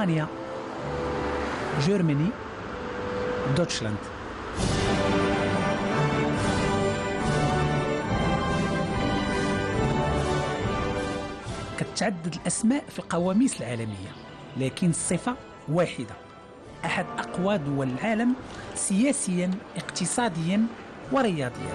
ألمانيا، جيرماني، دوتشلاند. كتعدد الأسماء في القواميس العالمية، لكن الصفة واحدة: أحد أقوى دول العالم سياسيا، اقتصاديا ورياضيا.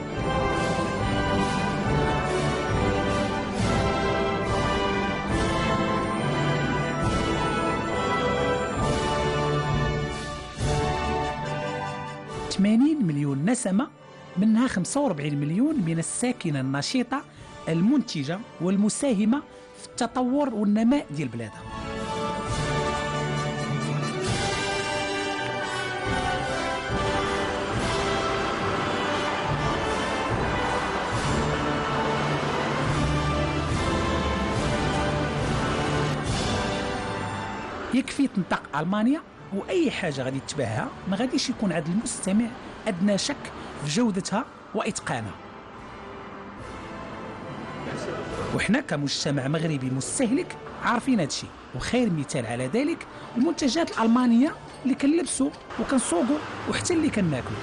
مليون نسمة، منها 45 مليون من الساكنة النشيطة المنتجة والمساهمة في التطور والنماء ديال بلادها. يكفي تنطق ألمانيا وأي حاجة غادي تتبعها ما غاديش يكون عند المستمع أدنى شك في جودتها وإتقانها. وحنا كمجتمع مغربي مستهلك عارفين هادشي، وخير مثال على ذلك المنتجات الألمانية اللي كنلبسوا وكنسوقوا وحتى اللي كناكلوا.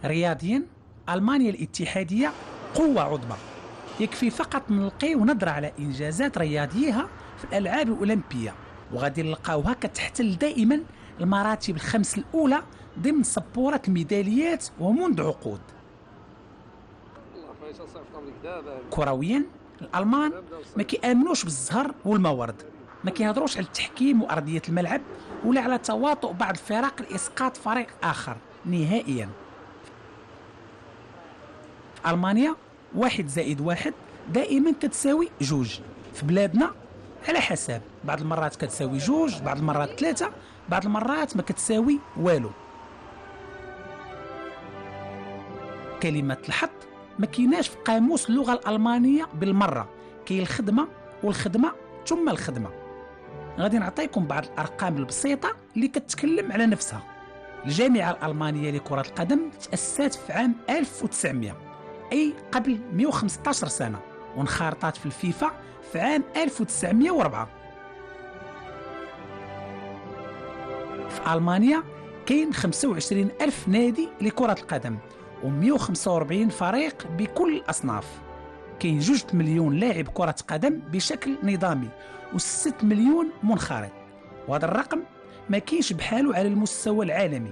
رياضيا، ألمانيا الاتحادية قوة عظمى. يكفي فقط نلقيو نظرة على إنجازات رياضيها في الألعاب الأولمبية، وغادي نلقاوها كتحتل دائما المراتب الخمس الأولى ضمن سبورة الميداليات ومنذ عقود. كرويا، الألمان ما كيآمنوش بالزهر والموارد، ما كيهضروش على التحكيم وأرضية الملعب ولا على تواطؤ بعض الفرق لإسقاط فريق آخر نهائيا. في ألمانيا 1+1 دائما كتساوي 2. في بلادنا على حساب، بعض المرات كتساوي 2، بعض المرات 3، بعض المرات ما كتساوي والو. كلمة الحظ ما كيناش في قاموس اللغة الألمانية بالمرة، كاين الخدمة والخدمة ثم الخدمة. غادي نعطيكم بعض الأرقام البسيطة اللي كتكلم على نفسها. الجامعة الألمانية لكرة القدم تأسست في عام 1900، أي قبل 115 سنة، وانخرطت في الفيفا في عام 1904. في ألمانيا كاين 25 ألف نادي لكرة القدم و145 فريق بكل الأصناف. كاين 2 مليون لاعب كرة قدم بشكل نظامي و6 مليون منخرط، وهذا الرقم ما كاينش بحاله على المستوى العالمي.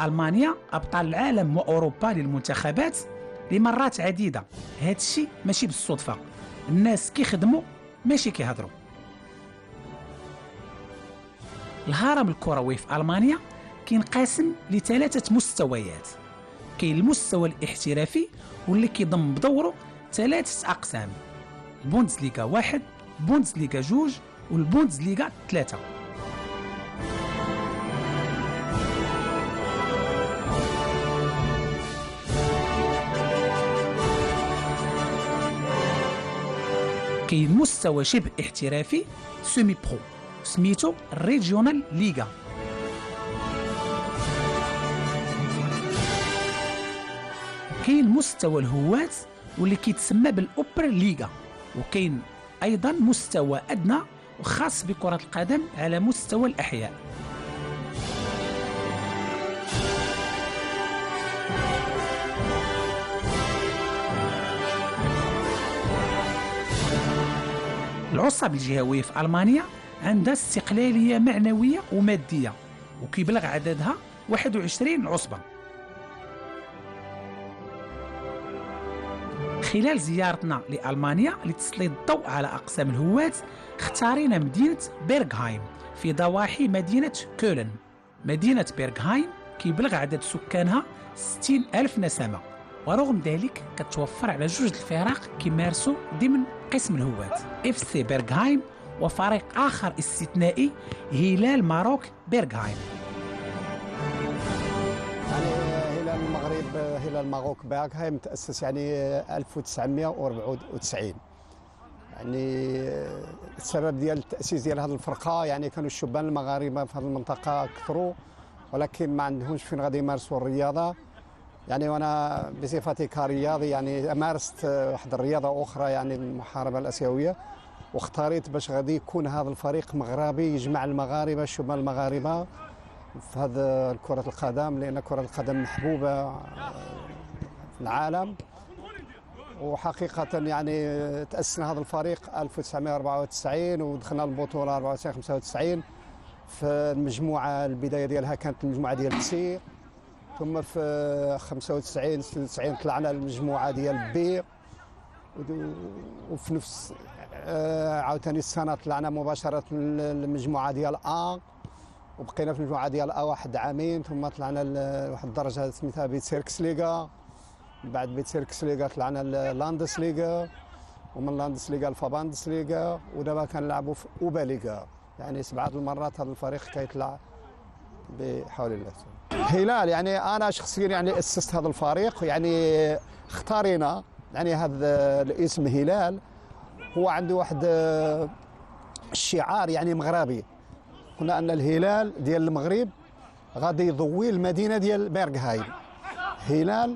ألمانيا أبطال العالم وأوروبا للمنتخبات لمرات عديدة. هذا الشيء ماشي بالصدفة، الناس كيخدموا ماشي كيهضروا. الهرم الكروي في ألمانيا كينقسم ل3 مستويات. كاين المستوى الاحترافي واللي كيضم بدوره 3 أقسام: البوندسليغا 1، البوندسليغا 2، والبوندسليغا 3. كاين مستوى شبه احترافي سيمي برو سميتو ريجيونال ليغا. كاين مستوى الهواة واللي كيتسمى بالأوبر ليغا، وكاين أيضا مستوى أدنى وخاص بكرة القدم على مستوى الأحياء. العصب الجهوي في ألمانيا عندها استقلالية معنوية ومادية، وكيبلغ عددها 21 عصبة. خلال زيارتنا لألمانيا لتسليط الضوء على أقسام الهواة، اختارينا مدينة بيرغهايم في ضواحي مدينة كولن. مدينة بيرغهايم كيبلغ عدد سكانها 60 ألف نسمة، ورغم ذلك كتوفر على 2 الفرق كيمارسوا ضمن قسم الهواة: اف سي بيرغهايم وفريق آخر استثنائي هلال ماروك بيرغهايم. هلال المغرب، هلال ماروك بيرغهايم تأسس 1994. يعني السبب ديال التاسيس ديال هذه الفرقه يعني كانوا الشبان المغاربه في هذه المنطقه كثروا، ولكن ما عندهمش فين غادي يمارسوا الرياضه. يعني وانا بصفتي كرياضي يعني مارست واحد الرياضه اخرى يعني المحاربه الاسيويه، واختاريت باش غادي يكون هذا الفريق مغربي يجمع المغاربه الشبان المغاربه في هذا كرة القدم، لأن كرة القدم محبوبة في العالم. وحقيقة يعني تأسسنا هذا الفريق 1994 ودخلنا البطولة 94 95. في المجموعة البداية ديالها كانت المجموعة ديال تسير، ثم في 95 96 طلعنا المجموعة ديال بي، وفي نفس عاوتاني السنة طلعنا مباشرة المجموعة ديال آ، وبقينا في المجموعه ديال ا واحد عامين، ثم طلعنا لواحد الدرجه سميتها بيت سيركس ليغا. بعد بيت سيركس ليغا طلعنا لاندس ليغا، ومن لاندس ليغا لفاباندس ليغا، ودابا كنلعبوا في اوبا ليغا. يعني 7 المرات هذا الفريق كيطلع بحول الله. هلال يعني انا شخصيا يعني اسست هذا الفريق، يعني اختارينا يعني هذا الاسم هلال هو عنده واحد الشعار يعني مغربي. قلنا ان الهلال ديال المغرب غادي يضوي المدينه ديال بيرغهايم. هلال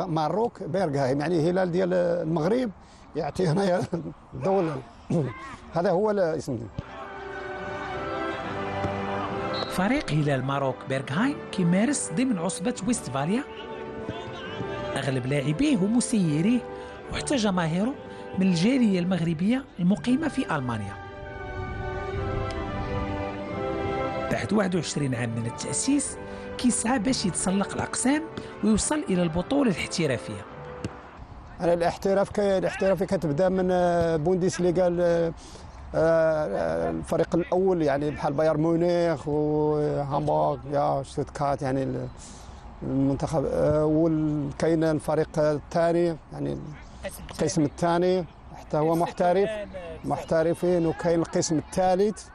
ماروك بيرغهايم، يعني هلال ديال المغرب يعطي هنايا الضوء. هذا هو الاسم. فريق هلال ماروك بيرغهايم كيمارس ضمن عصبة ويستفاليا. أغلب لاعبيه ومسيريه وحتى جماهيره من الجالية المغربية المقيمة في ألمانيا. بعد 21 عام من التأسيس كيسعى باش يتسلق الأقسام ويوصل إلى البطولة الاحترافية. أنا الاحترافي كتبدا من بوندسليغا، الفريق الأول يعني بحال بايرن ميونخ وهامبورغ يا شتوتغارت يعني المنتخب، وكاين الفريق الثاني يعني القسم الثاني حتى هو محترفين، وكاين القسم الثالث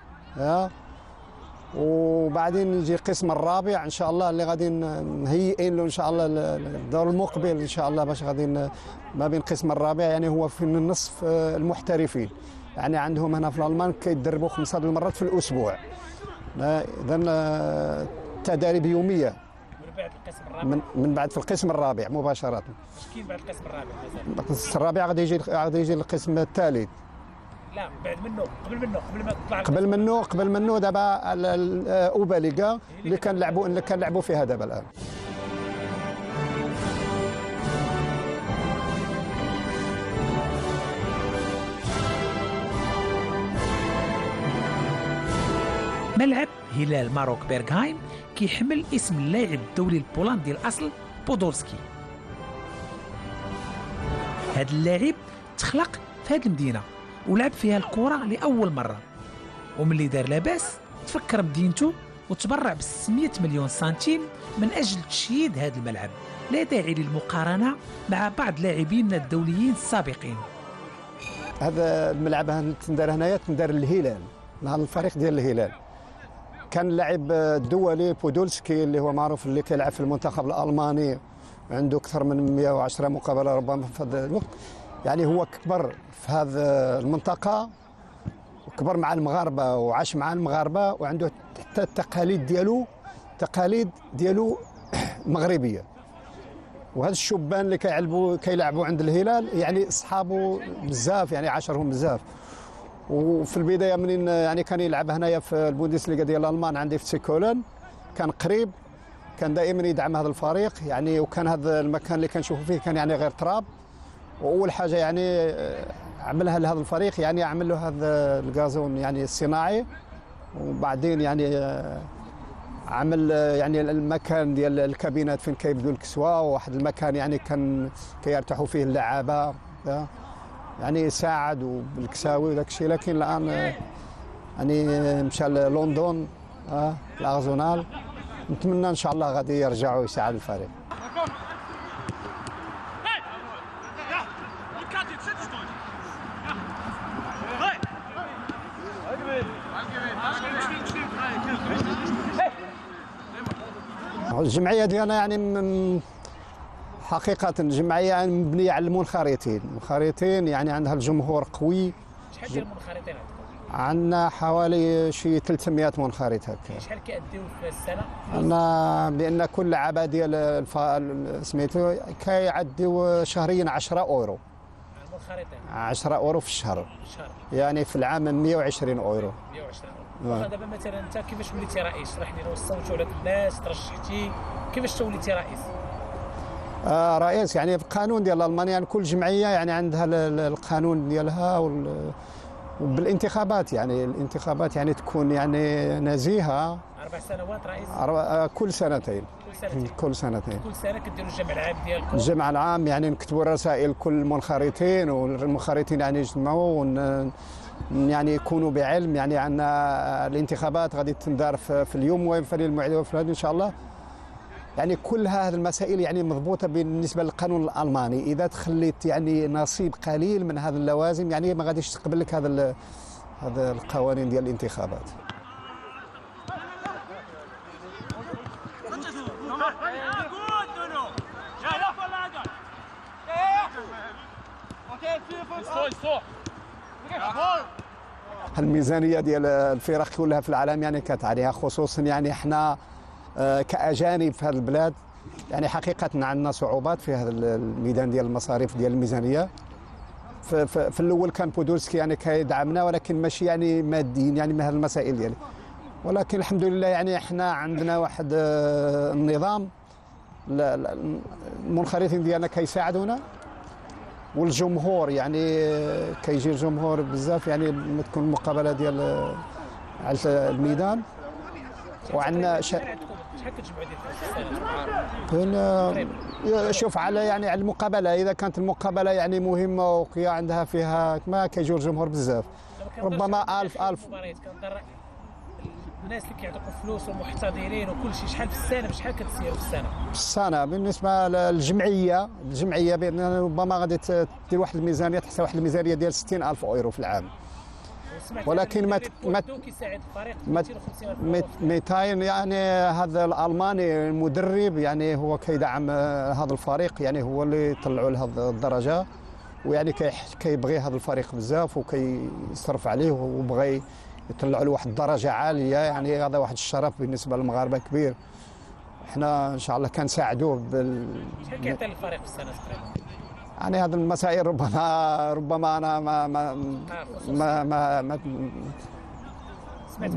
وبعدين يجي القسم الرابع ان شاء الله اللي غادي مهيئين له ان شاء الله الدور المقبل ان شاء الله، باش غادي ما بين القسم الرابع يعني هو في النصف المحترفين. يعني عندهم هنا في الالمان كيدربوا 5 المرات في الاسبوع، اذا تدريب يوميه من بعد في القسم الرابع مباشره. كاين بعد القسم الرابع؟ القسم الرابع غادي يجي القسم الثالث. لا بعد منه قبل ما تطلع قبل منه دابا اوبا ليغا اللي كنلعبوا فيها دابا الان. ملعب هلال ماروك بيرغهايم كيحمل اسم اللاعب الدولي البولندي الاصل بودولسكي. هذا اللاعب تخلق في هذه المدينه ولعب فيها الكرة لأول مرة، وملي دار لاباس تفكر مدينته وتبرع ب600 مليون سنتيم من أجل تشييد هذا الملعب. لا داعي للمقارنة مع بعض لاعبين الدوليين السابقين. هذا الملعب تندار هنايا تندار الهلال، هذا الفريق ديال الهلال. كان اللاعب الدولي بودولسكي اللي هو معروف اللي كيلعب في المنتخب الألماني، عنده أكثر من 110 مقابلة ربما في هذا الوقت. يعني هو كبر في هذه المنطقة وكبر مع المغاربة وعاش مع المغاربة، وعنده حتى التقاليد ديالو مغربية. وهذا الشبان اللي كيلعبوا عند الهلال يعني اصحابه بزاف، يعني عاشرهم بزاف. وفي البداية منين يعني كان يلعب هنايا في البوندسليغا ديال الألمان عندي في سيكولن، كان قريب، كان دائما يدعم هذا الفريق يعني. وكان هذا المكان اللي كنشوفوا فيه كان يعني غير تراب. واول حاجه يعني عملها لهذا الفريق يعني عمل له هذا الغازون يعني الصناعي، وبعدين يعني عمل يعني المكان ديال الكابينات فين كيبدوا الكسوه، وواحد المكان يعني كان كيرتاحوا فيه اللعابه يعني ساعد بالكساوي وداك الشيء. لكن الان يعني مشى للندن الارزونال، نتمنى ان شاء الله غادي يرجعوا يساعد الفريق. الجمعيه ديالنا يعني حقيقة الجمعية مبنية على المنخرطين يعني عندها الجمهور قوي. شحال ديال المنخرطين عندكم؟ عندنا حوالي شي 300 منخرط هكا. شحال كيأديو في السنة؟ عندنا بأن كل لعبة ديال سميتو كيعديو شهريا 10 أورو. المنخرطين 10 أورو في الشهر. يعني في العام 120 أورو. 120 أورو. دابا مثلا أنت كيفاش وليتي رئيس؟ شرح لنا، وصوتوا على الناس، ترشحتي، كيفاش وليتي رئيس؟ رئيس يعني القانون ديال ألمانيا، يعني كل جمعية يعني عندها القانون ديالها وبالانتخابات، يعني الانتخابات يعني تكون يعني نزيهة. 4 سنوات رئيس؟ كل سنتين. كل سنة كديروا الجمع العام ديالكم؟ الجمع العام يعني نكتبوا الرسائل كل المنخرطين، والمنخرطين يعني يجتمعوا يعني يكونوا بعلم يعني عندنا الانتخابات غادي تندار في اليوم وفي الموعد وفي ان شاء الله. يعني كل هذه المسائل يعني مضبوطه بالنسبه للقانون الالماني. اذا تخليت يعني نصيب قليل من هذه اللوازم يعني ما غاديش تقبل لك هذا القوانين ديال الانتخابات. الميزانيه ديال الفرق كلها في العالم يعني كانت عليها، خصوصا يعني احنا كأجانب في هذه البلاد يعني حقيقة عندنا صعوبات في هذا الميدان ديال المصاريف ديال الميزانية. في الأول كان بودولسكي يعني كيدعمنا، ولكن ماشي يعني ماديين يعني من هذه المسائل ديالي. ولكن الحمد لله يعني احنا عندنا واحد النظام، المنخرطين ديالنا كيساعدونا، والجمهور يعني كيجي الجمهور بزاف يعني تكون المقابلة ديال على الميدان. وعندنا شحال كتجمعوا ديال السنه؟ شوف على يعني على المقابله، اذا كانت المقابله يعني مهمه وقيا عندها فيها ما كيجيو الجمهور بزاف، ربما 1000 الناس اللي كيعطيوكم فلوس ومحتضرين وكل شيء. شحال في السنه؟ شحال كتسيروا في السنه؟ في السنه بالنسبه للجمعيه بان ربما غادي دير واحد الميزانيه تحت واحد الميزانيه ديال 60000 اورو في العام. ولكن ما كيساعد الفريق 200 يعني هذا الالماني المدرب يعني هو كيدعم هذا الفريق، يعني هو اللي طلعوا لهذه الدرجه، ويعني كيبغي هذا الفريق بزاف وكيصرف عليه وبغى يطلعوا له واحد الدرجه عاليه. يعني هذا واحد الشرف بالنسبه للمغاربه كبير. احنا ان شاء الله كنساعدوه شحال كيعطي الفريق في السنه تقريبا؟ يعني هذه المسائل ربما انا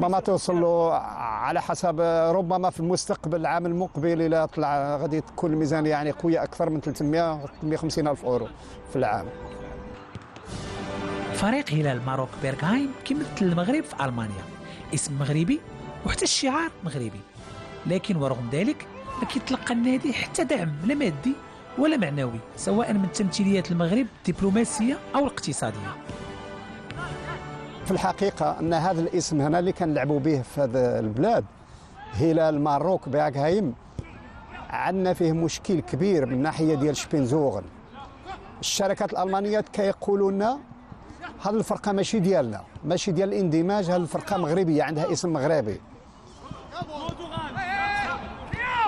ما توصل له على حسب، ربما في المستقبل العام المقبل الى طلع غادي تكون الميزانيه يعني قويه اكثر من 350 الف اورو في العام. فريق هلال ماروك بيرغهايم كيمثل المغرب في المانيا، اسم مغربي وحتى الشعار مغربي، لكن ورغم ذلك ما كيتلقى النادي حتى دعم لا مادي ولا معنوي، سواء من تمثيليات المغرب الدبلوماسيه او الاقتصاديه. في الحقيقه ان هذا الاسم هنا اللي كنلعبوا به في هذه البلاد، هلال ماروك بيرغهايم، عندنا فيه مشكل كبير من ناحيه ديال شبينزوغن. الشركات الالمانيات كيقولوا لنا هذه الفرقه ماشي ديالنا، ماشي ديال الاندماج، هذه الفرقه مغربيه عندها اسم مغربي،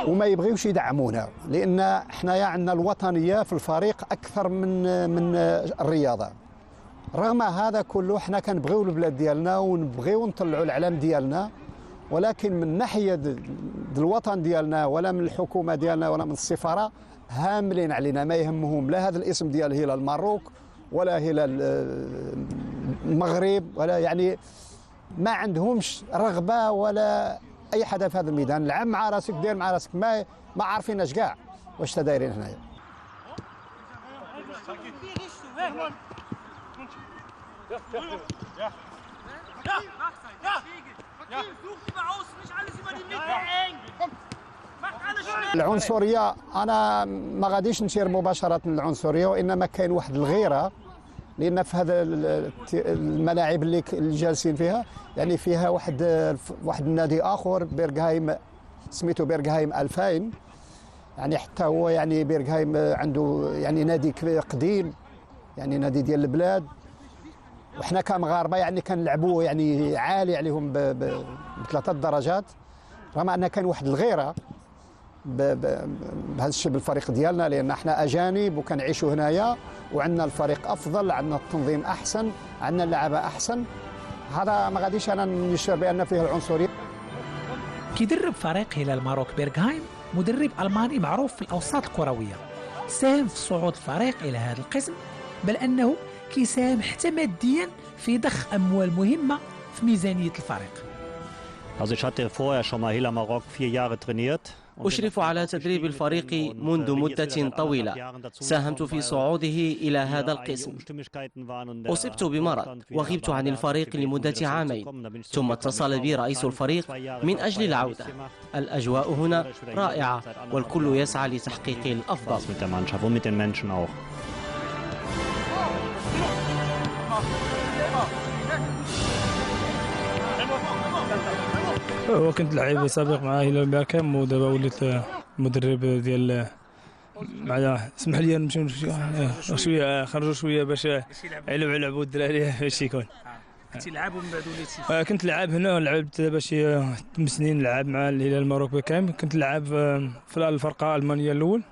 وما يبغيوش يدعمونا لان حنايا عندنا الوطنيه في الفريق اكثر من الرياضه. رغم هذا كله حنا كنبغيو البلاد ديالنا ونبغيو نطلعوا العلم ديالنا، ولكن من ناحيه الوطن ديالنا ولا من الحكومه ديالنا ولا من السفاره هاملين علينا، ما يهمهم لا هذا الاسم ديال هلال ماروك ولا هلال المغرب، ولا يعني ما عندهمش رغبه ولا اي حدا في هذا الميدان. العب مع راسك، دير مع راسك، ما عارفيناش كاع واش تدايرين هنايا. العنصريه انا ما غاديش نشير مباشره للعنصريه، وانما كاين واحد الغيره، لان في هذا الملاعب اللي جالسين فيها يعني فيها واحد النادي اخر بيرغهايم سميتو بيرغهايم 2000، يعني حتى هو يعني بيرغهايم عنده يعني نادي قديم، يعني نادي ديال البلاد، وحنا كمغاربه يعني كنلعبوا يعني عالي عليهم ب3 درجات، رغم ان كان واحد الغيره بهذا الشيء بالفريق ديالنا، لان احنا اجانب وكنعيشوا هنايا وعندنا الفريق افضل، عندنا التنظيم احسن، عندنا اللعبه احسن. هذا ما غاديش انا نشير بان فيه العنصريه. كيدرب فريق هلال ماروك بيرغهايم مدرب ألماني معروف في الأوساط الكروية، ساهم في صعود الفريق إلى هذا القسم، بل أنه كيساهم حتى ماديا في ضخ أموال مهمة في ميزانية الفريق. Also ich hatte vorher schon mal Hela Marok 4 Jahre trainiert. أشرف على تدريب الفريق منذ مدة طويلة، ساهمت في صعوده إلى هذا القسم. أصبت بمرض وغبت عن الفريق لمدة عامين، ثم اتصل بي رئيس الفريق من أجل العودة. الأجواء هنا رائعة والكل يسعى لتحقيق الأفضل. وكنت لعيب سابق مع هلال بيرغهايم ودابا وليت مدرب ديال مع اسمح لي نمشيو شويه خرجوا شويه باش يلعبوا الدراري باش يكون. كنتي لعاب ومن بعد وليتي؟ كنت لعاب هنا، لعبت دابا شي 8 سنين لعاب مع الهلال ماروك بيرغهايم. كنت لعاب في الفرقه الالمانيه الاول،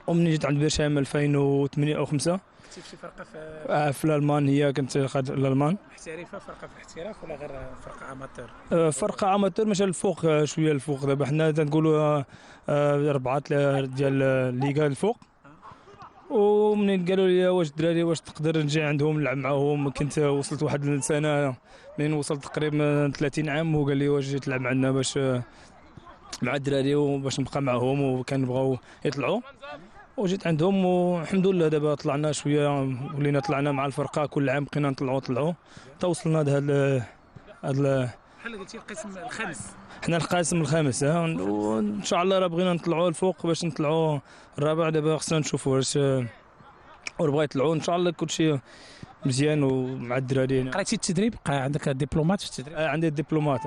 ومني جيت عند بيرشهايم 2008 او 5 كنتي في شي فرقه في الالمان. هي كنت خارج الالمان محترفه، فرقه في الاحتراف ولا غير فرقه اماتور؟ فرقه اماتور ماشي الفوق شويه الفوق. دابا حنا تنقولوا 4 ديال الليغا الفوق. ومنين قالوا لي واش الدراري واش تقدر نجي عندهم نلعب معاهم، كنت وصلت واحد السنه منين وصلت تقريبا 30 عام، وقال لي واش جيت تلعب معنا باش مع الدراري وباش نبقى معاهم، وكنبغاو يطلعوا. وجيت عندهم والحمد لله دابا طلعنا شويه، ولينا طلعنا مع الفرقه كل عام بقينا نطلعوا حتى وصلنا لهذا بحال قلتي القسم الخامس. حنا القاسم الخامس، وان شاء الله راه بغينا نطلعوا الفوق باش نطلعوا الرابع. دابا خصنا نشوفوا واش وربغا يطلعوا ان شاء الله كلشي مزيان ومع الدراري. قريتي التدريب؟ عندك دبلومات في التدريب؟ عندي الدبلومات،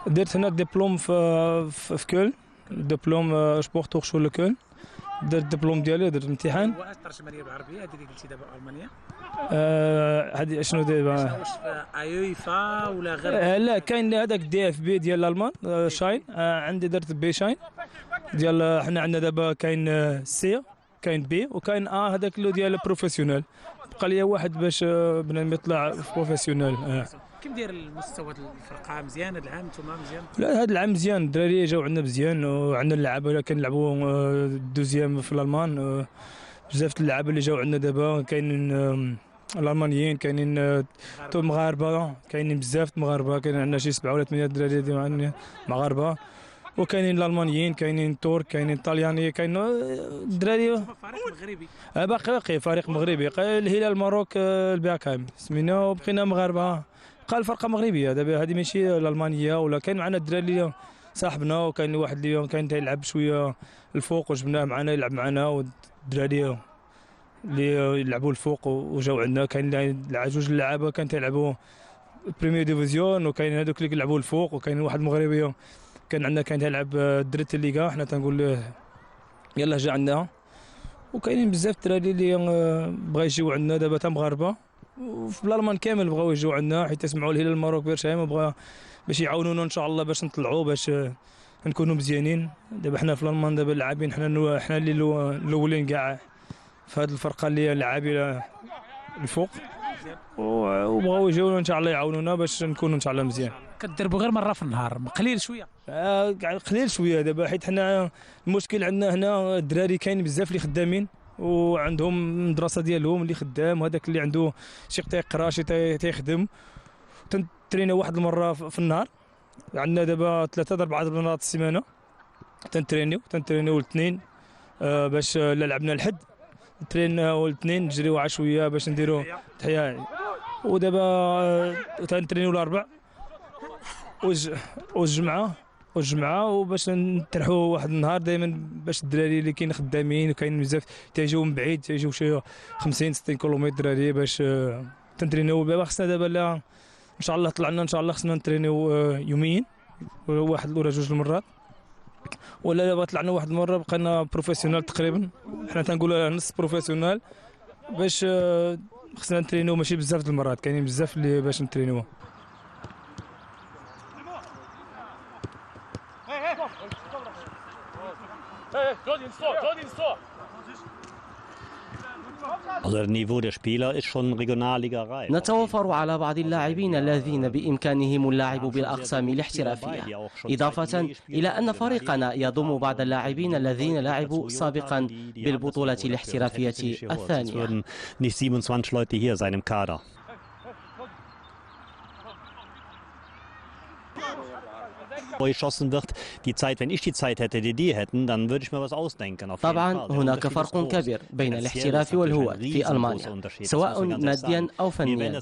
درت هنا الدبلوم في كولن، دبلوم سبورت هوخشولة كولن. درت الدبلوم ديالي، درت الامتحان. واش الترجمه ديال بالعربيه هذه اللي قلتي دابا المانيا؟ هذه شنو دابا؟ واش ايوفا ولا غير؟ لا كاين هذاك دي اف بي ديال الالمان شاين. عندي درت بي شاين ديال حنا عندنا دابا كاين سي، كاين بي، وكاين هذاك اللي ديال بروفيسيونيل. بقى لي واحد باش بنادم يطلع في بروفيسيونيل. كيف داير المستوى ديال الفرقه؟ مزيان هذا العام؟ نتوما مزيان؟ لا هذا العام مزيان، الدراري جاو عندنا مزيان، وعندنا اللعابه اللي كنلعبوا دوزيام في الالمان. بزاف اللعابه اللي جاو عندنا دابا كاينين الالمانيين، كاينين مغاربه، كاينين بزاف مغاربه، كاين عندنا شي 7 ولا 8 دراري مغاربه، وكاينين الالمانيين، كاينين تورك، كاينين طلياني، كاين الدراري. فريق مغربي باقي فريق مغربي. الهلال ماروك البيرغهايم سمينا وبقينا مغاربه. قال الفرقه مغربيه دابا، هذه ماشي الالمانيه. ولا كاين معنا الدراري اللي صاحبنا، وكاين واحد اللي كاين تيلعب شويه الفوق وجبناه معنا يلعب معنا، والدراري اللي يلعبوا الفوق وجاو عندنا. كاين جوج اللعابه كان تيلعبوا بريمير ديفيزيون، وكاين هذوك اللي كيلعبوا الفوق، وكاين واحد مغربي كان عندنا كان تيلعب درت الليغا. حنا تنقول له يلاه جا عندنا. وكاينين بزاف الدراري اللي بغا يجيو عندنا دابا تا مغاربه، وفي الالمان كامل بغاو يجيو عندنا حيت يسمعوا الهلال ماروك بيرغهايم، وبغا باش يعاونونا ان شاء الله باش نطلعوا باش نكونوا مزيانين. دابا حنا في الالمان دابا اللاعبين حنا اللي الاولين كاع في هذه الفرقه اللي لاعبين الفوق، وبغاو يجيونا ان شاء الله يعاونونا باش نكونوا ان شاء الله مزيان. كتدربوا غير مره في النهار؟ قليل شويه؟ قليل شويه دابا، حيت حنا المشكل عندنا هنا الدراري كاين بزاف اللي خدامين وعندهم المدرسه ديالهم اللي خدام، وهذاك اللي عنده شي تيقرا شي تيخدم. تنترينا واحد المره في النهار. عندنا دابا 3 4 مرات في السيمانه تنترينيو الاثنين باش لعبنا الحد تريناو الاثنين نجريو على شويه باش نديروا تحيه. ودابا تنترينيو الاربع والجمعه وباش نترحوا واحد النهار دائما باش الدراري اللي كاين خدامين وكاين بزاف تيجيو من بعيد، تيجيو شي 50 60 كيلومتر دراري باش تنترينيو. دابا خصنا دابا لا ان شاء الله طلعنا ان شاء الله خصنا نترينيو يوميا، واحد ولا جوج المرات، ولا دابا طلعنا واحد المره بقينا بروفيسيونال تقريبا. حنا تنقولوا نص بروفيسيونال باش خصنا نترينيو ماشي بزاف د المرات، كاينين بزاف اللي باش نترينيو. نتوافر على بعض اللاعبين الذين بإمكانهم اللعب بالأقسام الاحترافية، إضافة إلى أن فريقنا يضم بعض اللاعبين الذين لعبوا سابقا بالبطولة الاحترافية الثانية. طبعا هناك فرق كبير بين الاحتراف والهواة في ألمانيا سواء ماديا أو فنيا.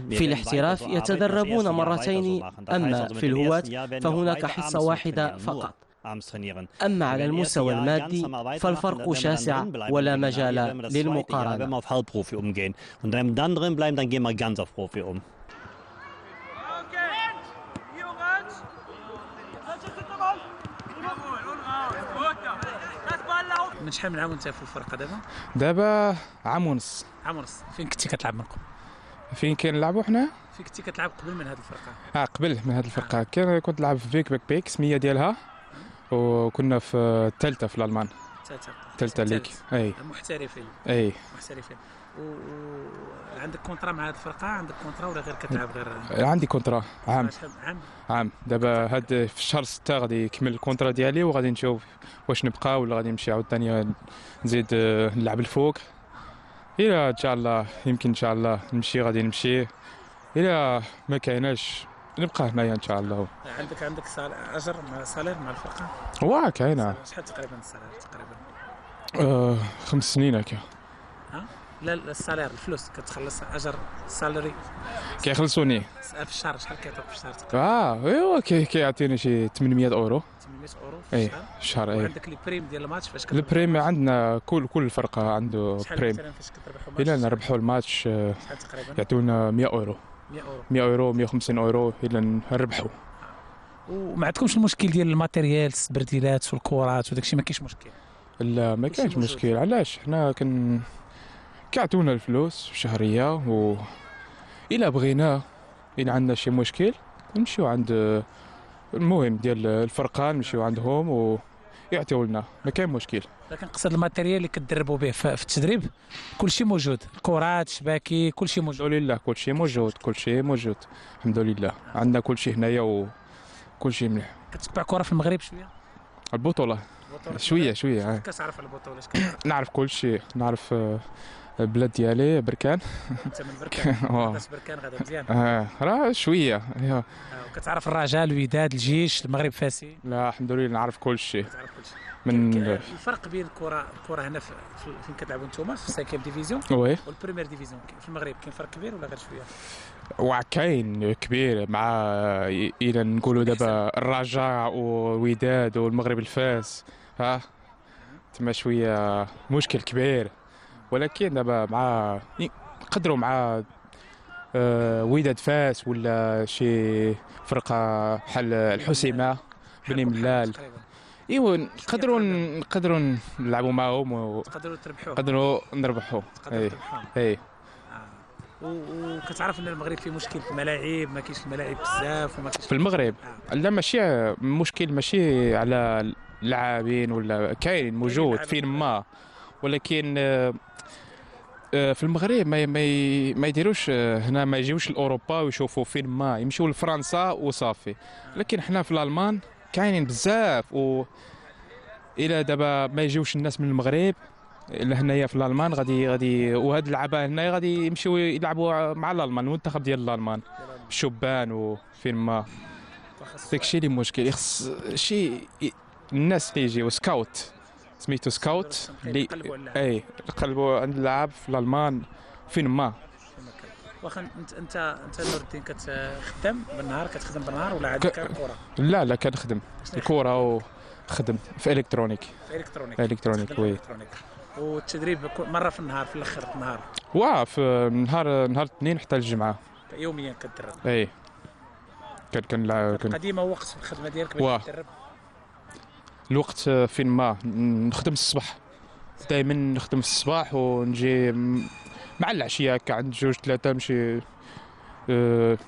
في الاحتراف يتدربون مرتين، أما في الهواة فهناك حصة واحدة فقط. أما على المستوى المادي فالفرق شاسع ولا مجال للمقارنة. من شحال من عام وانت في الفرقه دابا؟ دابا عام ونص. عام ونص. فين كنتي كتلعب من قبل؟ فين كنلعبوا حنا؟ فين كنتي كتلعب قبل من هذه الفرقه؟ قبل من هذه الفرقه كنت نلعب في فيك باك بيك سميه ديالها، وكنا في الثالثه في الالمان. الثالثه ليك. اي محترفين. اي محترفين. عندك كونترا مع هذه الفرقه؟ عندك كونترا ولا غير كتلعب غير؟ عندي كونترا عام. عام. دابا هاد في شهر 6 غادي يكمل الكونترا ديالي، وغادي نشوف واش نبقى ولا غادي نمشي عاوتاني نزيد نلعب الفوق. الى ان شاء الله يمكن ان شاء الله نمشي، غادي نمشي. الى ما كايناش نبقى هنايا ان شاء الله. عندك اجر مع صالير مع الفرقه؟ واه كاينه. شحال تقريبا الصالير تقريبا؟ 5 سنين هكا. لا الصالير الفلوس كتخلص اجر سالري كيخلصوني في الشهر. شحال كيعطيوك في الشهر تقريبا؟ ايوا كيعطيني شي 800 اورو. 800 اورو في الشهر. وعندك لي بريم ديال الماتش فاش البريم عندنا كل فرقه عنده بريم. شحال فاش كتربحوا ماتش؟ الا نربحوا الماتش شحال تقريبا؟ يعطونا 100 اورو. 100 اورو 150 اورو الا نربحوا. وما عندكمش المشكل ديال الماتيريال، السبرديلات والكورات وداك الشيء؟ ما كاينش مشكل؟ لا ما كاينش مشكل. علاش حنا كيعطونا الفلوس شهريه، و الا بغينا الا عندنا شي مشكل نمشيو عند المهم ديال الفرقه، نمشيو عندهم ويعطيو لنا، ما كاين مشكل. لكن قصد الماتيريال اللي كتدربوا به في التدريب كلشي موجود، الكرات الشباكي كلشي موجود؟ الحمد لله كلشي موجود الحمد لله. عندنا كلشي هنايا وكلشي مليح. كتتبع كره في المغرب شويه؟ البطوله شويه. كتعرف على البطوله؟ نعرف كلشي، نعرف البلاد ديالي بركان. انت من بركان؟ ناس بركان غادا مزيان. راه شويه. كتعرف الرجاء، الوداد، الجيش، المغرب فاسي؟ لا الحمد لله نعرف كلشي. كتعرف كلشي. من الفرق بين الكره هنا فين كتلعبوا نتوما في السيكيم ديفيزيون والبريمير ديفيزيون في المغرب، كاين فرق كبير ولا غير شويه؟ كاين كبير. مع الى نقولوا دابا الرجاء والوداد والمغرب الفاس، تما شويه مشكل كبير. ولكن دابا نقدروا مع وداد فاس ولا شي فرقه بحال الحسيمه بني ملال، ايوا نقدروا نلعبوا معهم نقدروا نربحوا. اي وكتعرف ان المغرب فيه مشكل في الملاعب، ما كاينش الملاعب بزاف وما كاينش في المغرب. لا ماشي مشكل، ماشي على اللاعبين ولا كاين موجود فين ما، ولكن في المغرب ما يديروش هنا، ما يجيوش لاوروبا ويشوفوا فين ما، يمشيو لفرنسا وصافي. لكن حنا في الالمان كاينين بزاف، الى دابا ما يجيوش الناس من المغرب الا هنايا في الالمان غادي وهاد اللعابه هنايا غادي يمشيو يلعبوا مع الالمان، المنتخب ديال الالمان، الشبان وفين ما. داكشي اللي مشكل، يخص شي الناس اللي يجيو سكاوت، سميتو سكاوت، اللي يقلبوا عند اللاعب في الالمان فين ما. واخا انت نور الدين كتخدم بالنهار، كتخدم بالنهار ولا عندك الكره؟ لا كنخدم الكره وخدم في الكترونيك. وي. والتدريب مره في النهار في الاخر النهار؟ في نهار الاثنين حتى الجمعه يوميا كتدرب؟ اي كنلعب. قديمه وقت في الخدمه ديالك باش تدرب؟ الوقت فين ما نخدم الصباح، دائما نخدم في الصباح ونجي مع العشيه هكا عند 2-3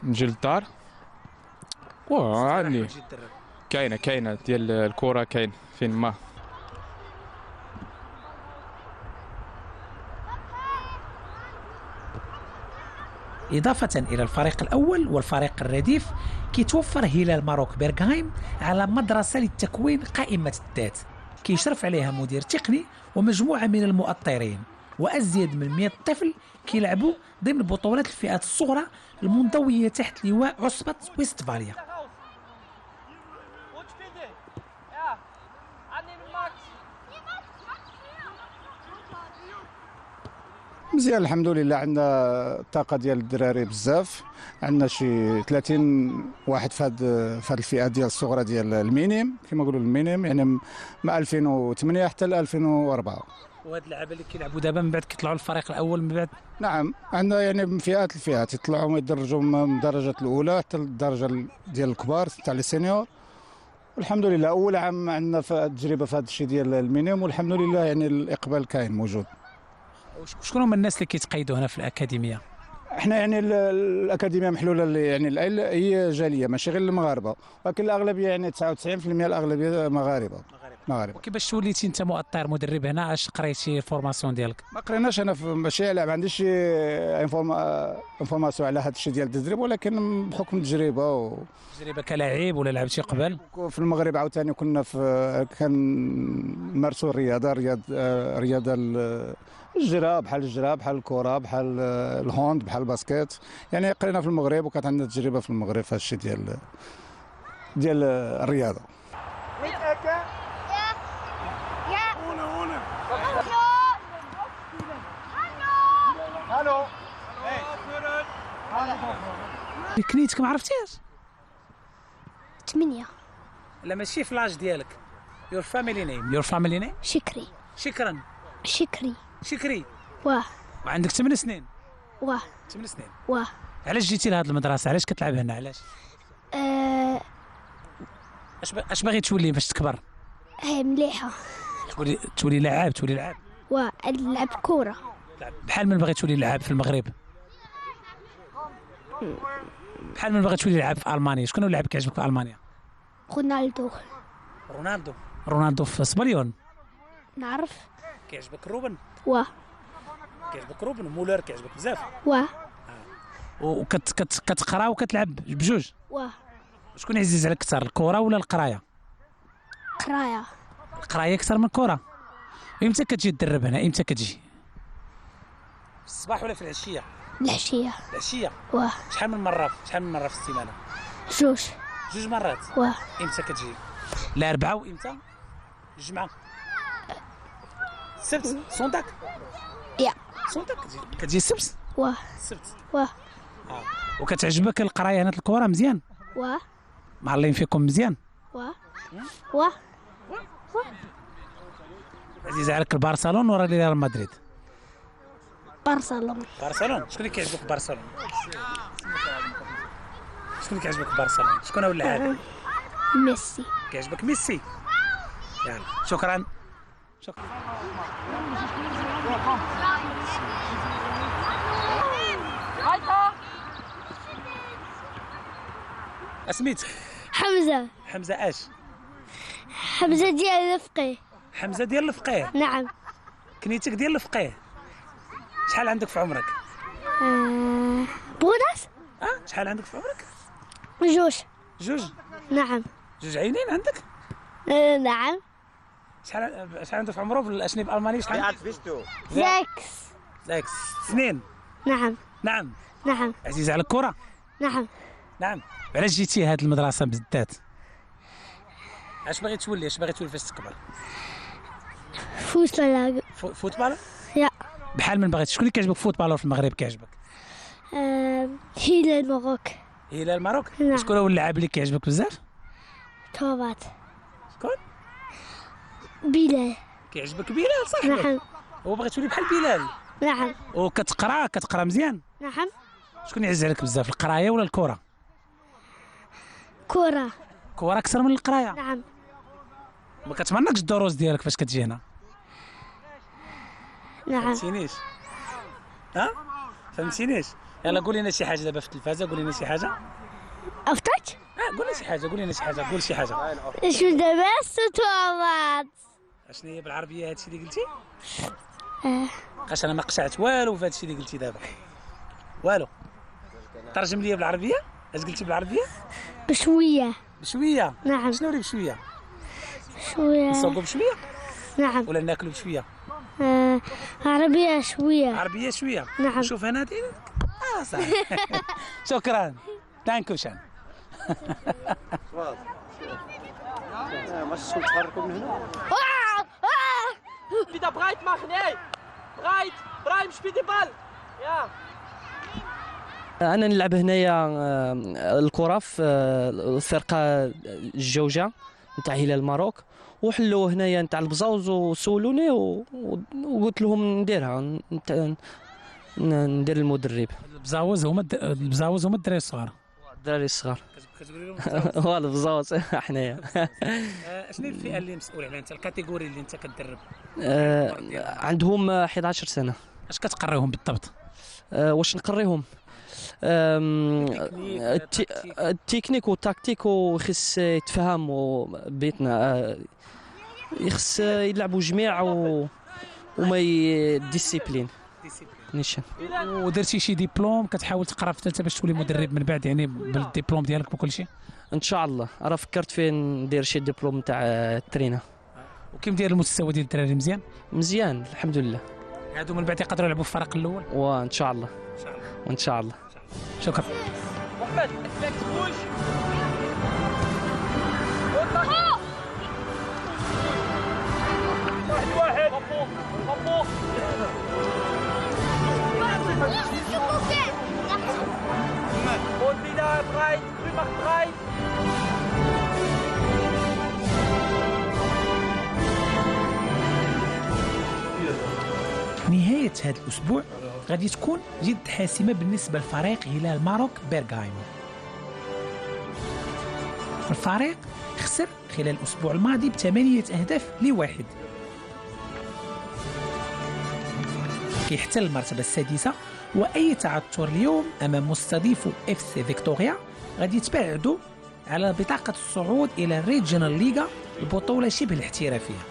نجي للدار. عندي كاينه ديال الكره، كاين فين ما. إضافة إلى الفريق الأول والفريق الرديف، كيتوفر هلال ماروك بيرغهايم على مدرسة للتكوين قائمة الذات كيشرف عليها مدير تقني ومجموعة من المؤطرين، وأزيد من 100 طفل كيلعبوا ضمن بطولات الفئات الصغرى المنضوية تحت لواء عصبة ويستفاليا. مزيان الحمد لله. عندنا الطاقه ديال الدراري بزاف، عندنا شي 30 واحد في هاد الفئه ديال الصغرى ديال المينيم كما نقولوا المينيم، يعني من 2008 حتى ل 2004. وهاد اللعابه اللي كيلعبوا دابا من بعد كيطلعوا للفريق الاول من بعد؟ نعم، عندنا يعني من فئات الفئات يطلعوا يدرجوا من الدرجه الاولى حتى للدرجه ديال الكبار تاع السينيور. والحمد لله اول عام عندنا تجربه في هذا الشيء ديال المينيم، والحمد لله يعني الاقبال كاين موجود. شكون هما الناس اللي كيتقيدوا هنا في الاكاديميه؟ احنا يعني الاكاديميه محلوله يعني هي جاليه ماشي غير المغاربه، ولكن الاغلبيه يعني 99% الاغلبيه مغاربه. وكيفاش وليتي انت مؤطر مدرب هنا؟ اش قريتي الفورماسيون ديالك؟ ما قريناش انا ماشي ما عنديش انفورماسيون على هذا الشيء ديال التدريب، ولكن بحكم التجربه تجربه كلاعب ولا لعبتي قبل؟ في المغرب عاوتاني كنا كنمارسوا رياضه الجرا، بحال الكره، بحال الهوند، بحال الباسكيت. يعني قرينا في المغرب وكانت عندنا تجربه في المغرب في هذا الشيء ديال الرياضه. كنيتك ما عرفتيش؟ 8. لا ماشي في لاج ديالك. يور فاميلي نيم. شكري. شكرا. شكري. وعندك 8 سنين. 8 سنين. علاش جيتي لهاد المدرسه؟ علاش كتلعب هنا؟ علاش؟ اش باغي تولي باش تكبر؟ مليحه. تولي لاعب. نلعب كوره. بحال من باغي تولي لاعب في المغرب؟ بحال من باغي تولي لاعب في المانيا؟ شكون هو اللاعب كيعجبك في المانيا؟ رونالدو في سباليون. نعرف. كيعجبك روبن؟ كيعجبك روبن ومولر كيعجبك بزاف؟ وكتقرا وكتلعب بجوج؟ شكون عزيز عليك اكثر، الكره ولا القرايه؟ القرايه اكثر من الكره. امتى كتجي تدرب هنا؟ امتى كتجي؟ في الصباح ولا في العشيه؟ العشيه. شحال من مره في السيمانه؟ جوج مرات. امتى كتجي؟ الاربعاء وامتى؟ الجمعه؟ السبت؟ سونتاك؟ سونتاك كتجي السبت؟ السبت. وكتعجبك القرايه هنا الكره مزيان؟ معلين فيكم مزيان؟ عزيز عليك البرشلونه ولا ريال مدريد؟ برشلونه. شكون اللي كيعجبك برشلونه؟ شكون هو اللاعب؟ ميسي. كيعجبك ميسي؟ يلا شكرا. اسميتك؟ حمزه اش؟ حمزه ديال الفقيه. حمزه ديال الفقيه؟ نعم. كنيتك ديال الفقيه. شحال عندك في عمرك؟ بغداد. شحال عندك في عمرك؟ جوج. نعم. جوج عينين عندك؟ نعم. شحال عندك في عمره بالاشني بالالماني؟ شحال؟ زاكس سنين. نعم. عزيز على الكره؟ نعم. علاش جيتي هاد المدرسه بالذات؟ اش باغي تولي فاش تكبر؟ فوتبال؟ يا. بحال من بغيتي؟ شكون اللي كيعجبك فوتبالور في المغرب كيعجبك؟ هلال ماروك. نعم. شكون هو اللاعب اللي كيعجبك بزاف؟ توبات. شكون؟ بلال. كيعجبك بلال صاحبك؟ نعم. هو باغي تولي بحال بلال؟ نعم. وكتقرا مزيان؟ نعم. شكون يعز عليك بزاف، القرايه ولا الكره؟ كرة اكثر من القرايه؟ نعم. ما كتمناكش الدروس ديالك فاش كتجي هنا؟ نعم. فهمتينيش؟ يلا قول لنا شي حاجه دابا في التلفازه، قول لنا شي حاجه. أفتك؟ قول لنا شي حاجه. شو دابا ستوابات؟ اشنو هي بالعربيه هادشي اللي قلتي؟ بقاش انا ما قشعت والو في هادشي اللي قلتي دابا، والو. ترجم لي بالعربيه، اش قلتي بالعربيه؟ بشوية. بشويه؟ نعم. شنو اللي بشويه؟ شوية. نصوقوا بشويه نعم. ولا ناكلوا بشويه؟ عربية شوية. عربيه شويه. نعم. شوف انا داير صح. شكرا. دانكوشن. Wieder breit machen, ey! Breit! Breit, spiel den Ball! Ja! أنا نلعب هنايا الكرة في الفرقة الجوجة نتاع هلال الماروك، وحلوا هنايا نتاع البزاوز وسولوني وقلت لهم نديرها ندير المدرب. البزاوز هما الدراري الصغار. الدراري الصغار. كتقولي لهم هو البزاوز حنايا. شنو الفئة اللي مسؤول عليها انت، الكاتيجوري اللي انت كتدرب؟ عندهم 11 سنة. اش كتقريهم بالضبط؟ واش نقريهم؟ التكنيك والتكتيك وخص يتفهموا بيتنا، يخص يلعبوا جميع وما ديسيبلين نيشان. ودرتي شي ديبلوم كتحاول تقرا حتى باش تولي مدرب من بعد، يعني بالديبلوم ديالك بكل شيء؟ ان شاء الله راه فكرت فين ندير شي ديبلوم تاع الترينه. وكيف داير المستوى ديال الدراري؟ مزيان؟ مزيان الحمد لله. هادو من بعد يقدروا يلعبوا في الفريق الاول؟ وان شاء الله. وان شاء الله. شكرا. محمد واحد مبروك und wieder breit, rüber breit. نهاية هذا الأسبوع غادي تكون جد حاسمة بالنسبة لفريق هلال ماروك بيرغايم. الفريق خسر خلال الأسبوع الماضي ب8 أهداف ل1. كيحتل المرتبة السادسة، وأي تعثر اليوم أمام مستضيف اف سي فيكتوريا غادي يتبعدوا على بطاقة الصعود إلى الريجنال ليغا، البطولة شبه الاحترافية.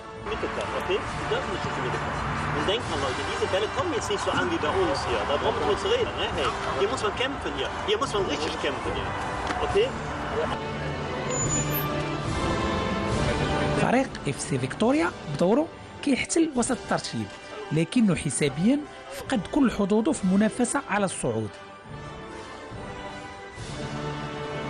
Und denkt man, Leute, diese Bälle kommen jetzt nicht so an wie bei uns hier. Da brauchen wir zu reden. Ne? Hey, hier muss man kämpfen hier. Hier muss man richtig kämpfen hier. Okay? فريق اف سي فيكتوريا بدوره كيحتل وسط الترتيب، لكنه حسابيا فقد كل حظوظه في المنافسة على الصعود.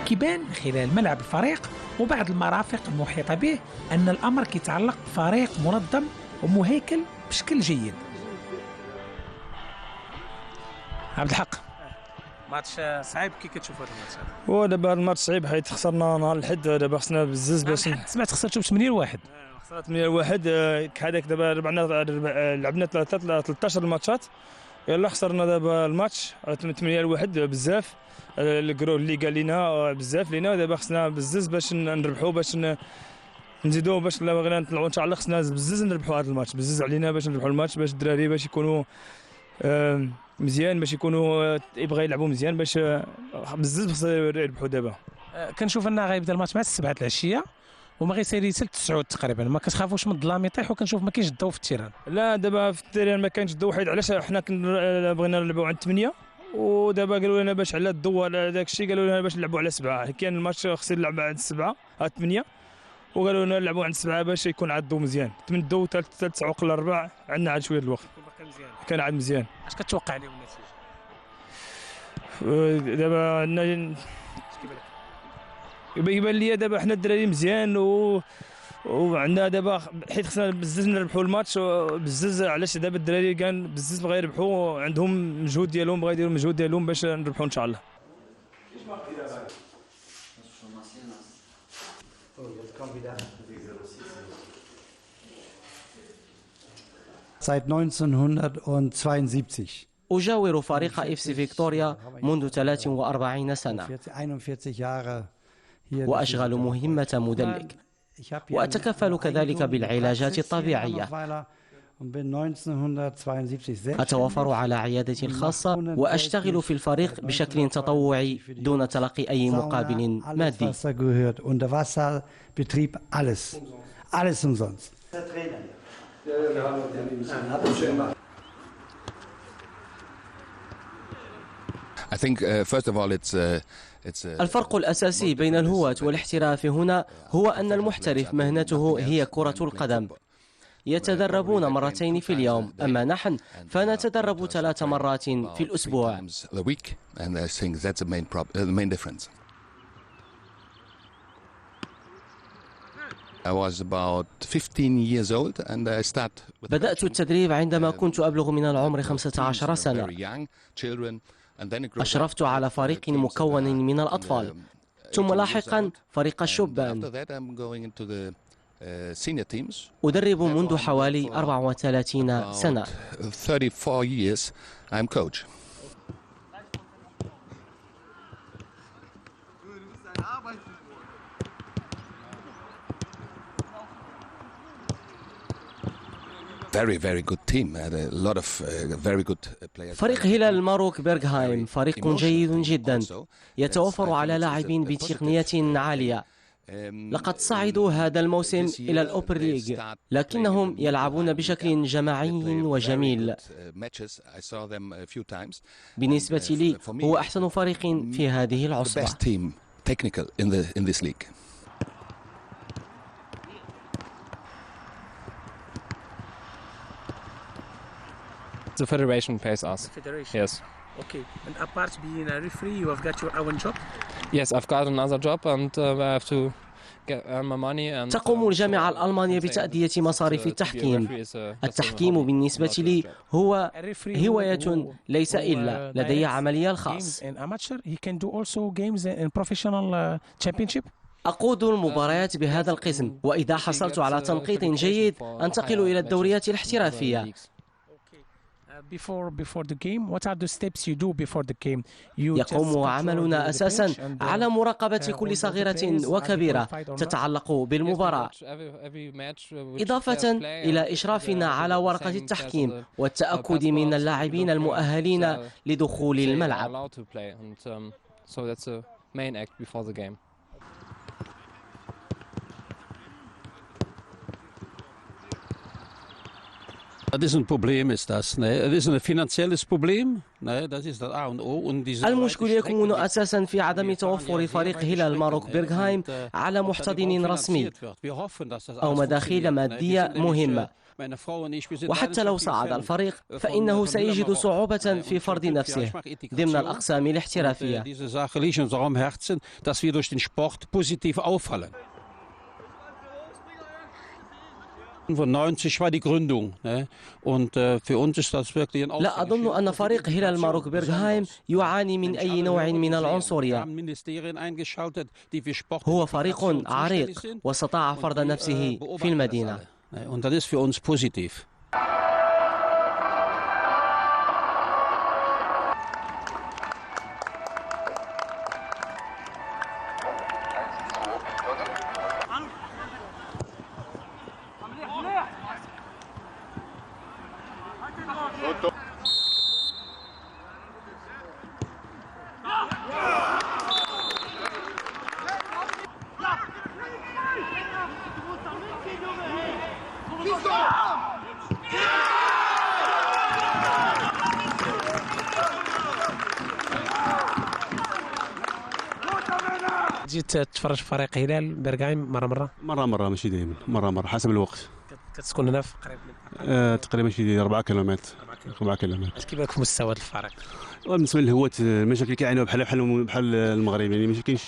كيبان خلال ملعب الفريق وبعض المرافق المحيطة به أن الأمر كيتعلق بفريق منظم ومهيكل بشكل جيد. عبد الحق، ماتش صعيب، كي كتشوف هذا الماتش؟ هو دابا هذا الماتش صعيب حيت خسرنا نهار الحد، دابا خصنا بزز باش سمعت خسرتوا ب8-1. خسرنا 8-1 كهذاك. دابا لعبنا 13 الماتشات، يلا خسرنا دابا الماتش 8-1 بزاف. اللي قال لنا بزاف لينا، دابا خصنا بزز باش نربحوا، باش نزيدوا، باش لا بغينا نطلعوا ان شاء الله خصنا بزز نربحوا هذا الماتش، بزز علينا باش نربحوا الماتش، باش الدراري باش يكونوا مزيان، باش يكونوا يبغى يلعبوا مزيان، باش بزز خصنا يربحوا. دابا كنشوف ان غيبدا الماتش مع 7 العشيه وما غيسالي حتى 9 تقريبا. ما كتخافوش من الظلام يطيح؟ وكنشوف ما كاينش الضوء في التيران. لا دابا في التيران ما كاينش الضوء، حيت علاش حنا بغينا نلعبوا عند 8، ودابا قالوا لنا باش على الضوء على داك الشيء قالوا لنا باش نلعبوا على 7. كان الماتش خصنا نلعب عند 7 8، وقالوا لنا نلعبوا عند 7 باش يكون عاد الضوء مزيان. من الضوء حتى 9 وقل 4 عندنا عاد شويه الوقت، كان عاد مزيان. اش كتوقع اليوم النتيجه؟ دابا يبان لي دابا حنا الدراري مزيان وعندنا دابا حيت خصنا بزز نربحوا الماتش بزز. علاش دابا الدراري كان بزز بغا يربحوا، عندهم مجهود ديالهم، بغا يديروا المجهود ديالهم باش نربحوا ان شاء الله. Seit 1972. أجاور فريق اف سي فيكتوريا منذ 43 سنة، 41 Jahre وأشغل مهمة مدلك، وأتكفل كذلك بالعلاجات الطبيعية. أتوفر على عيادتي الخاصة وأشتغل في الفريق بشكل تطوعي دون تلقي أي مقابل مادي. الفرق الأساسي بين الهواة والاحتراف هنا هو أن المحترف مهنته هي كرة القدم، يتدربون مرتين في اليوم، أما نحن فنتدرب 3 مرات في الأسبوع. بدأت التدريب عندما كنت أبلغ من العمر 15 سنة. أشرفت على فريق مكون من الأطفال، ثم لاحقا فريق الشبان. أدرب منذ حوالي 34 سنة. فريق هلال الماروك بيرغهايم فريق جيد جدا، يتوفر على لاعبين بتقنية عالية. لقد صعدوا هذا الموسم إلى الأوبر ليج، لكنهم يلعبون بشكل جماعي وجميل. بالنسبة لي هو أحسن فريق في هذه العصبة. The federation pays us. Yes. Okay. And apart being a referee, you have got your own job? Yes, I've got another job and I have to earn my money and تقوم الجامعة الألمانية بتأدية مصاريف التحكيم. التحكيم بالنسبة لي هو هواية ليس إلا لدي عملي الخاص. أقود المباريات بهذا القسم، وإذا حصلت على تنقيط جيد أنتقل إلى الدوريات الاحترافية. يقوم عملنا أساسا على مراقبة كل صغيرة وكبيرة تتعلق بالمباراة، إضافة إلى إشرافنا على ورقة التحكيم والتأكد من اللاعبين المؤهلين لدخول الملعب. Dat is een probleem, is dat. Nee, het is een financiëles probleem. Nee, dat is dat A en O. المشكل يكمن أساسا في عدم توفر فريق هلال الماروك بيرغهايم على محتضن رسمي أو مداخيل مادية مهمة. وحتى لو صعد الفريق فإنه سيجد صعوبة في فرض نفسه ضمن الأقسام الاحترافية. لا أظن أن فريق هلال الماروك بيرغهايم يعاني من أي نوع من العنصرية. هو فريق عريق واستطاع فرض نفسه في المدينة. جيت تتفرج في فريق هلال بيرغهايم مرة ماشي دائما، مرة حسب الوقت. كتسكن هنا في قريب تقريبا شي 4 كيلومتر. كيف راك في مستوى الفريق؟ بالنسبة للهواة المشاكل كيعانيو بحال المغرب، يعني ما كاينش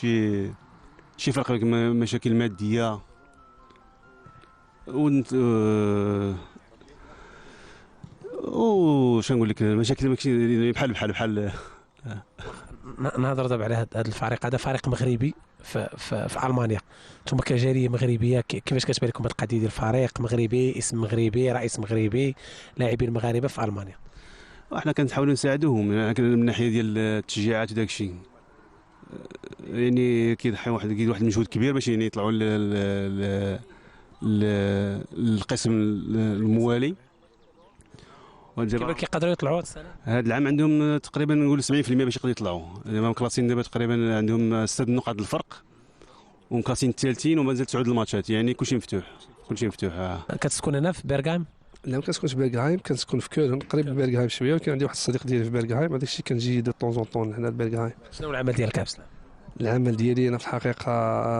شي فرق بين مشاكل مادية شنو نقول لك، المشاكل بحال نهضر دابا على هذا الفريق. هذا فريق مغربي في المانيا، انتم كجاليه مغربيه كيفاش كتبان لكم هذه القضيه ديال الفريق مغربي، اسم مغربي، رئيس مغربي، لاعبين مغاربه في المانيا؟ احنا كنحاولوا نساعدوهم من الناحيه ديال التشجيعات وداك الشيء، يعني كيضحي واحد المجهود كبير باش يعني يطلعوا للقسم الموالي. كيف كيقدروا يطلعوا السنه؟ هذا العام عندهم تقريبا نقول 70% باش يقدروا يطلعوا. دابا مكلاسين دابا تقريبا عندهم 6 نقاط الفرق، ومكلاسين الثالثين ومازال 9 الماتشات، يعني كلشي مفتوح. كتسكن هنا في بيرغهايم؟ لا ما كنسكنش في بيرغهايم، كنسكن في كولن قريب من بيرغهايم شويه، وكان عندي واحد الصديق ديالي في بيرغهايم، هذاك الشيء كنجي دو طون طون هنا لبيرغهايم. شنو العمل ديالك عبد السلام؟ العمل ديالي انا في الحقيقه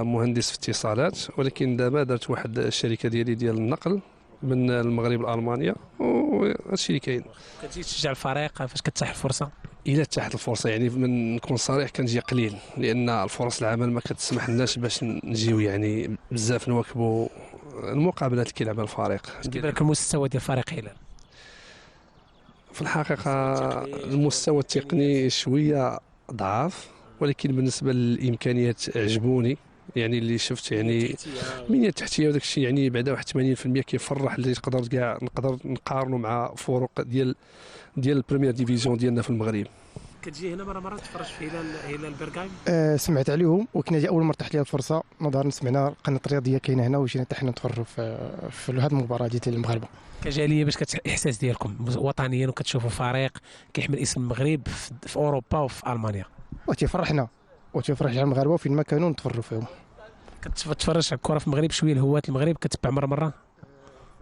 مهندس في اتصالات، ولكن دابا درت واحد الشركه ديالي ديال النقل من المغرب لالمانيا، وهادشي اللي كاين. كتجي تشجع الفريق فاش كتتاح الفرصه؟ الا تاحت الفرصه يعني من نكون صريح كنجي قليل، لان الفرص العمل ما كتسمح لناش باش نجيو يعني بزاف نواكبوا المقابلات اللي كيلعبها الفريق. كيف لك المستوى ديال فريق هلال؟ في الحقيقه المستوى التقني شويه ضعاف، ولكن بالنسبه للامكانيات عجبوني، يعني اللي شفت يعني البنيه التحتيه وداك الشيء يعني بعدا واحد 80% كيفرح، اللي نقدر نقارنوا مع فرق ديال البريمير ديفيزيون ديالنا في المغرب. كتجي هنا مره تفرج في هلال بيرغهايم؟ سمعت عليهم، ولكن هذه اول مره تحت لي الفرصه، نظرا سمعنا القناه الرياضيه كاينه هنا وجينا حتى حنا نتفرجوا في هذه المباراه ديال المغاربه. كجاليه باش الاحساس ديالكم وطنيا وكتشوفوا فريق كيحمل اسم المغرب في اوروبا وفي المانيا؟ وتيفرحنا على المغاربه وفين ما كانوا نتفرجوا فيهم. كتفرج على الكره في المغرب شويه، الهواة المغرب كتبع مره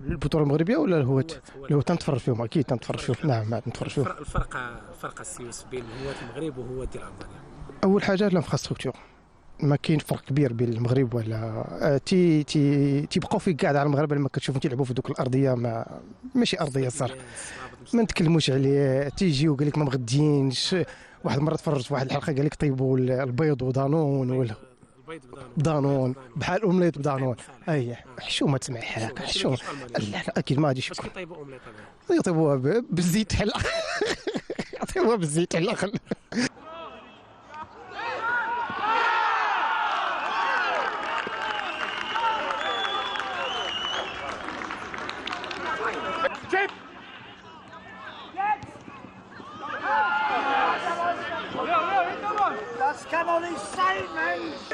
البطوله المغربيه ولا الهواة تنتفرج فيهم، اكيد تنتفرج فيهم. نعم نتفرج فيهم. الفرق السيوس بين هواة المغرب وهواة ديال المانيا؟ اول حاجه الانفراستركتور، ما كاين فرق كبير بين المغرب ولا تيبقاو في قاعده على المغرب لما كتشوفهم تيلعبوا في دوك الارضيه ماشي ارضيه الصراحه، ما نتكلموش عليه. تيجيو قال لك ما مغديينش. واحد المره تفرجت في واحد الحلقه قال لك طيبوا البيض ودانون بدانون بحال اومليت بدانون. اي حشومه تسمع هكا حشومه. لا اكيد ما غاديش يكون. كيطيبوا اومليت؟ يطيبوها بالزيت حل يطيبوها بالزيت حل اخر. Das kann doch nicht sein, Mensch!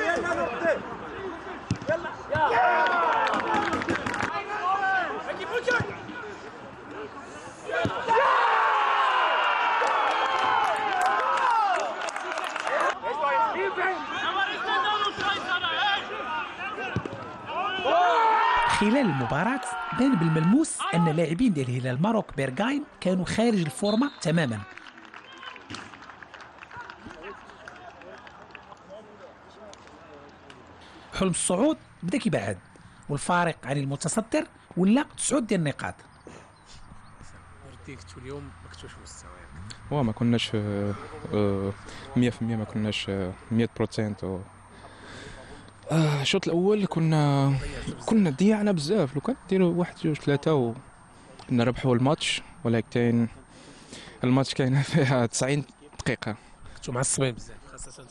خلال المباراة بان بالملموس أن لاعبين ديال هلال ماروك بيرغهايم كانوا خارج الفورمة تماما. حلم الصعود بدا كيبعد، والفارق عن المتصدر ولا 9 ديال النقاط. رديتو اليوم ما كنتوش مستوى ما كناش 100%، ما كناش 100%. الشوط الاول كنا ضيعنا بزاف. لو كان نديروا 1 2 3 ونربحوا الماتش، ولكن الماتش كاين فيها 90 دقيقه. كنتو معصبين بزاف خاصه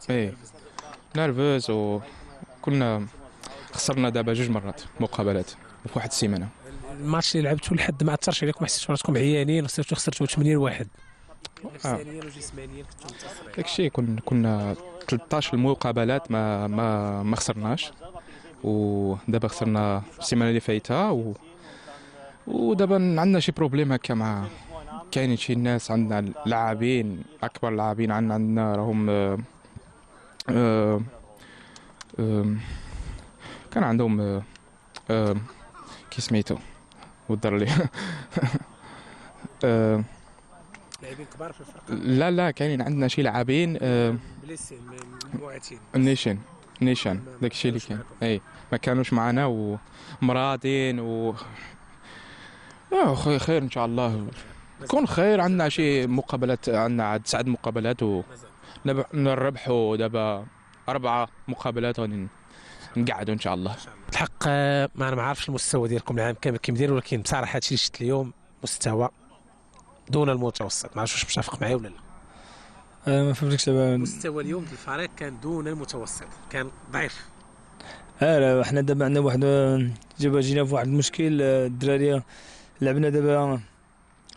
اي نيرفوز، وكنا خسرنا دابا 2 مرات مقابلات في واحد السيمانه. الماتش اللي لعبتو لحد ما اثرش عليكم؟ حسيتوا راسكم عيانين وصرتوا خسرتوا 80-1 نفسيا وجسمانيا؟ كنتو منتصرين. داكشي كنا 13 المقابلات ما خسرناش، ودابا خسرنا السيمانه اللي فايته، ودابا عندنا شي بروبليم هكا مع كاينين شي ناس. عندنا لاعبين اكبر لاعبين عندنا راهم كان عندهم كي سميتو ودر لي لاعبين كبار في الفرق؟ لا كاينين عندنا شي لاعبين مجموعتين نيشان داكشي اللي كاين. اي ما كانوش معنا ومراضين خويا خير ان شاء الله يكون خير. عندنا شي مقابلات، عندنا 9 مقابلات ونربحوا دابا 4 مقابلات غادي نقعدوا ان شاء الله. الحق ما عارفش المستوى ديالكم العام كامل كيف داير، ولكن بصراحه هادشي اللي شفت اليوم مستوى دون المتوسط. ما عرفتش واش متفق معايا ولا لا؟ ما فهمتكش دابا. مستوى اليوم ديال الفريق كان دون المتوسط، كان ضعيف. لا حنا دابا عندنا واحد جينا في واحد المشكل. الدراري لعبنا دابا،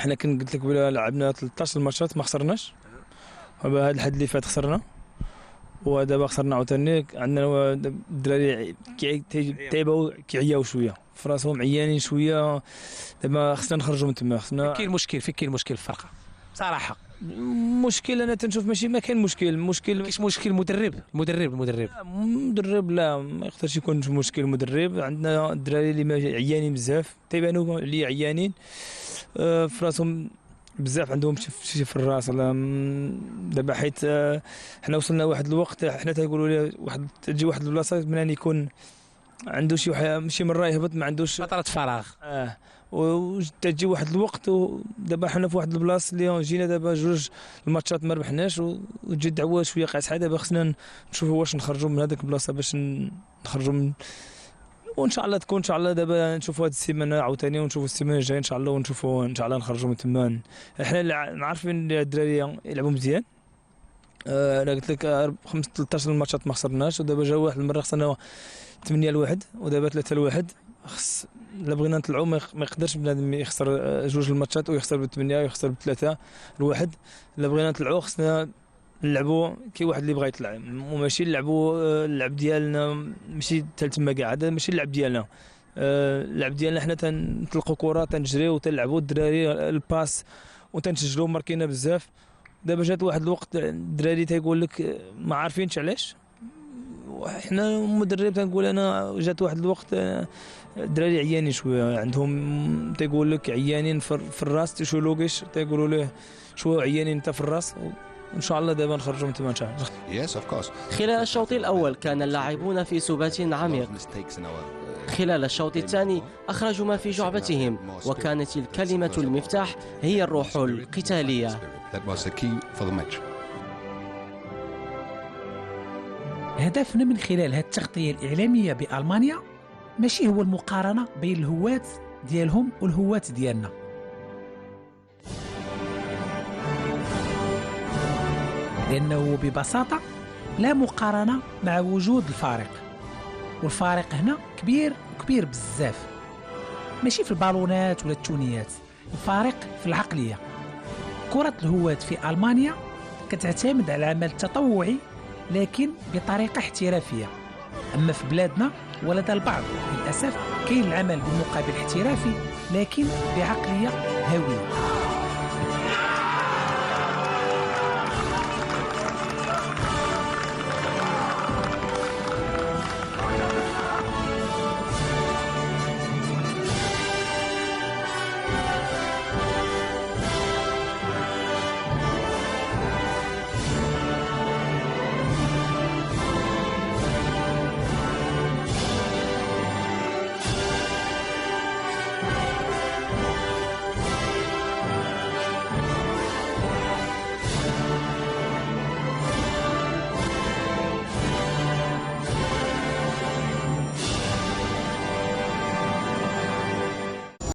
حنا كان قلت لك بلا لعبنا 13 ماتشات ما خسرناش. هذا الحد اللي فات خسرنا، ودابا خسرنا عاوتاني. عندنا الدراري تعبوا كيعياو شويه في راسهم، عيانين شويه. دابا خصنا نخرجوا من تما. خصنا فين كاين المشكل في الفرقه بصراحه؟ مشكل انا تنشوف ماشي ما كاين مشكل كاش مشكل مدرب لا ما يقدرش يكون مشكل مدرب. عندنا الدراري اللي عيانين بزاف تيبانوا اللي عيانين في راسهم بزاف عندهم شي في الراس. دابا حيت حنا وصلنا واحد الوقت حنا تيقولوا لي تجي واحد البلاصه من يكون عنده شي مره يهبط ما عندوش فتره فراغ وتجي واحد الوقت. ودابا حنا في واحد البلاصه اللي جينا دابا 2 الماتشات ما ربحناش وتجي الدعوه شويه قاصحه. دابا خصنا نشوفوا واش نخرجوا من هذيك البلاصه باش نخرجوا من، وان شاء الله تكون ان شاء الله دابا نشوفوا هذه السيمانه عاوتاني ونشوفوا السيمانه الجايه ان شاء الله ونشوفوا ان شاء الله نخرجوا من تما. حنا عارفين الدراري يلعبوا مزيان. انا قلت لك 13 الماتشات ما خسرناش ودابا جا واحد المره خسرنا 8-1 ودابا 3-1. خص الا بغينا نطلعوا ما يقدرش بنادم يخسر 2 الماتشات ويخسر ب8 ويخسر ب3-1. الا بغينا نطلعوا خصنا نلعبوا كي واحد اللي بغى يطلع وماشي نلعبوا اللعب ديالنا ماشي حتى تما كاع. هذا ماشي اللعب ديالنا. اللعب ديالنا حنا تنطلقوا كره تنجريو وتنلعبوا الدراري الباس وتنسجلوا ماركينا بزاف. دابا جات واحد الوقت الدراري تيقول لك ما عارفينش علاش. حنا المدرب تنقول انا جات واحد الوقت الدراري عيانين شويه عندهم تيقول لك عيانين في الراس تيشولوكيش تيقولوا له شويه عيانين انت في الراس. وان شاء الله دابا نخرجوا من تما ان شاء الله. خلال الشوط الأول كان اللاعبون في سبات عميق. خلال الشوط الثاني أخرجوا ما في جعبتهم وكانت الكلمة المفتاح هي الروح القتالية. هدفنا من خلال هذه التغطية الإعلامية بألمانيا ماشي هو المقارنة بين الهواة ديالهم والهواة ديالنا. لأنه ببساطة لا مقارنة مع وجود الفارق، والفارق هنا كبير بزاف. ماشي في البالونات ولا التونيات، الفارق في العقلية. كرة الهواة في ألمانيا كتعتمد على العمل التطوعي لكن بطريقة احترافية. أما في بلادنا ولدى البعض للأسف كاين العمل بالمقابل احترافي لكن بعقلية هاوية.